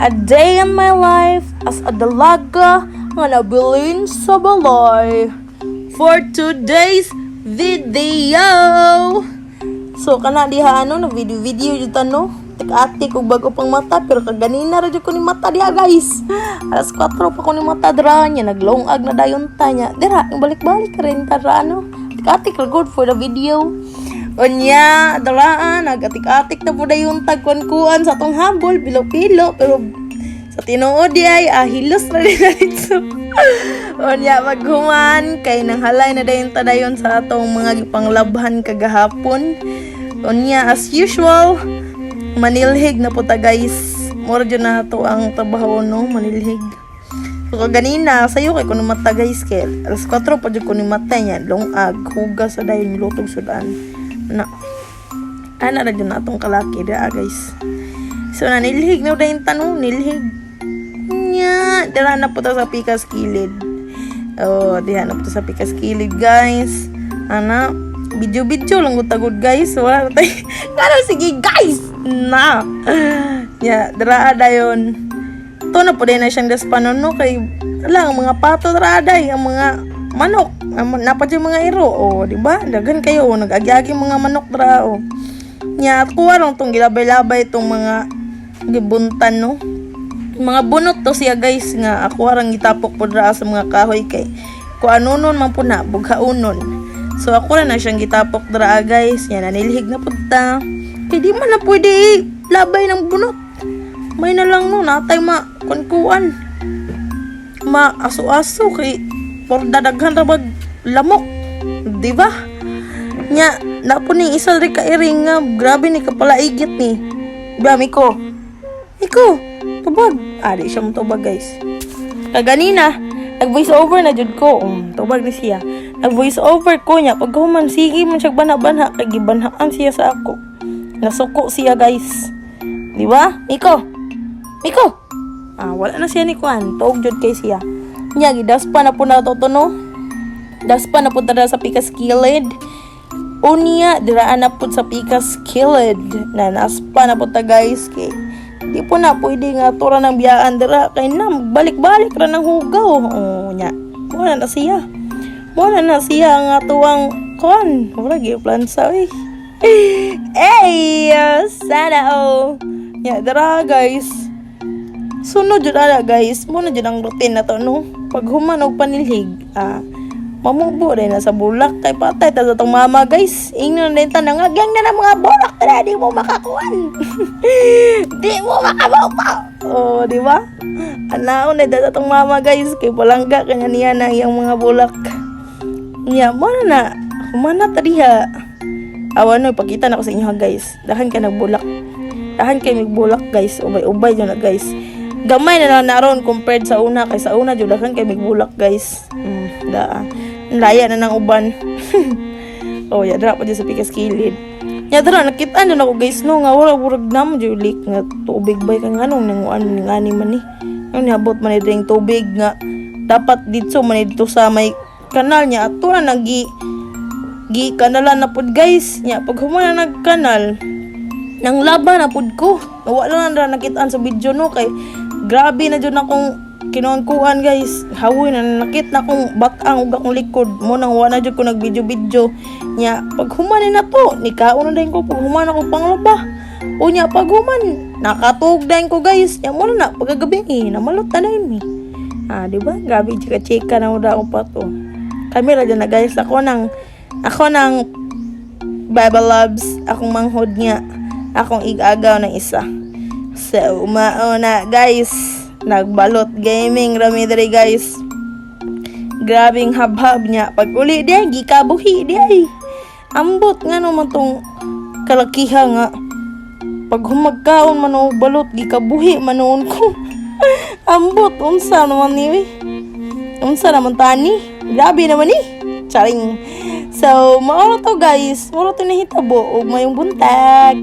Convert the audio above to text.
A day in my life as a dalaga nga nabilin sa balay. For today's video. So kana diha na video jud no. Tek-atik og bago pang mata pero kaganina ra jud ko ni mata diha guys. Alas 4 pa ko ni mata dra nya naglongag na dayon tanya. Dira balik-balik rin tara ano. Tek-atik ra good for the video. Onya, dalaan, nagatik-atik na po na yung tagkuan-kuan sa atong habol, pilo-pilo, pero sa tinuod ay, hilos na rin na dito. Onya, maghuman, kay nang halay na dayon tadayon sa atong mga panglabhan kagahapon. Onya, as usual, manilhig na po ta guys. Mura dyan na ito ang trabaho, no? Manilhig. So, kaganina, sayo kay kuno mata guys, kay alas 4 pa dyan kuno mata niya, longag, hugas sa dayon, lutog sudan. Na ana ra jud natong kalaki da guys. So nanilhig na dayon tanong nilhig nya dira na po ta sa pikas kilid. Oh diha na po ta sa pikas kilid guys. Ana video lang gud guys. Wala tay kano sige guys na ya dira dayon to na po din na siyang gaspanon no kay lang mga pato dira day ang mga manok, napat yung mga iro, di ba? Dagan kayo, nag-agyagi mga manok dra, nya, kuha lang itong gilabay-labay itong mga gibuntan, no? Mga bunot to siya, guys, nga, ako harang itapok po dra sa mga kahoy kay, kung ano nun man po na, bughaunon. So, ako na siyang gitapok dra, guys, yan, nanilhig na po ta. Kaya di man na pwede labay ng bunot. May na lang, no, natay kunkuan. Aso-aso, kay, por dadaghan ra bag lamok, di ba? Nya napo ning isa ri ka iring nga grabe ni kapalaigit ni. Ba Miko, tubag. Di siya mo tubag guys. Kaganina nag voice over na jud ko. Tubag ni siya. Nag voice over ko nya pag human sige man siya banha-banha kay gibanhaan siya sa ako. Nasuko siya guys. Di ba? Miko. Wala na siya ni kuan. Tuog jud kay siya. Nya gidaspa na po na to no. Daspa na po tada sa pikas kilid. Unya diraan na po sa pikas kilid. Na naspa na po ta guys kay di po na pwede nga tura ng biyaan dira kay na balik-balik ra ng hugaw. Nya wala na siya. Wala na siya nga tuwang kon. Wala gyud plan sa sana nya dira guys. Sunod jud ala guys, mo na jud ang routine na to no. Pag human og panilhig, mamubo rin na sa bulak kay patay ta sa tong mama guys. Ingnon din ta nang agyang na ng mga bulak tara di mo makakuan. Di mo makabuka. Di ba? Anaon na sa tong mama guys kay palangga kanya niya na yang mga bulak. Nya mo na humana ta diha. Awan no pakita na ko sa inyo guys. Dahan ka nagbulak. Dahan kay migbulak guys. Ubay-ubay jud na guys. Gamay na lang naroon compared sa una kay sa una jud daghang kay migbulak guys. Laya na nang uban. Ya dra pa sa pikas kilid. Ya dra nakita na ako guys no nga wala burag nam jud lik nga tubig bay kan nganong nanguan ngani man ni. Ang niabot man ni dring tubig nga dapat dito man dito sa may kanal niya ato na gi kanalan na pud guys. Nya pag humana nagkanal nang laban na pud ko. Wala lang ra nakitaan sa video no kay grabe na jud akong kinuan guys. Hawoy na nakit na akong bakang ug akong likod. Mo nang wala jud ko nag-video. Nya pag human na to, nikaon na din ko pag human ako panglaba. Unya pag human nakatug din ko guys. Nya mo na pagagabi namalot na din mi. Di ba? Grabe chika na uda ko pa to. Kami ra na guys. Ako nang Bible loves akong manghod nga. Akong igagaw ng isa. So, mauna guys, nagbalot gaming rami diri guys. Grabing habhab niya. Pag uli diya, gikabuhi diya. Ambot nga naman tong kalakiha nga. Pag humagkaon man o balot, gikabuhi manoon ko. Ambot, unsa naman ni. Unsa naman tani. Grabe naman ni. Charing. So, mauro to guys. Mauro to nahitabo. O mayong buntag.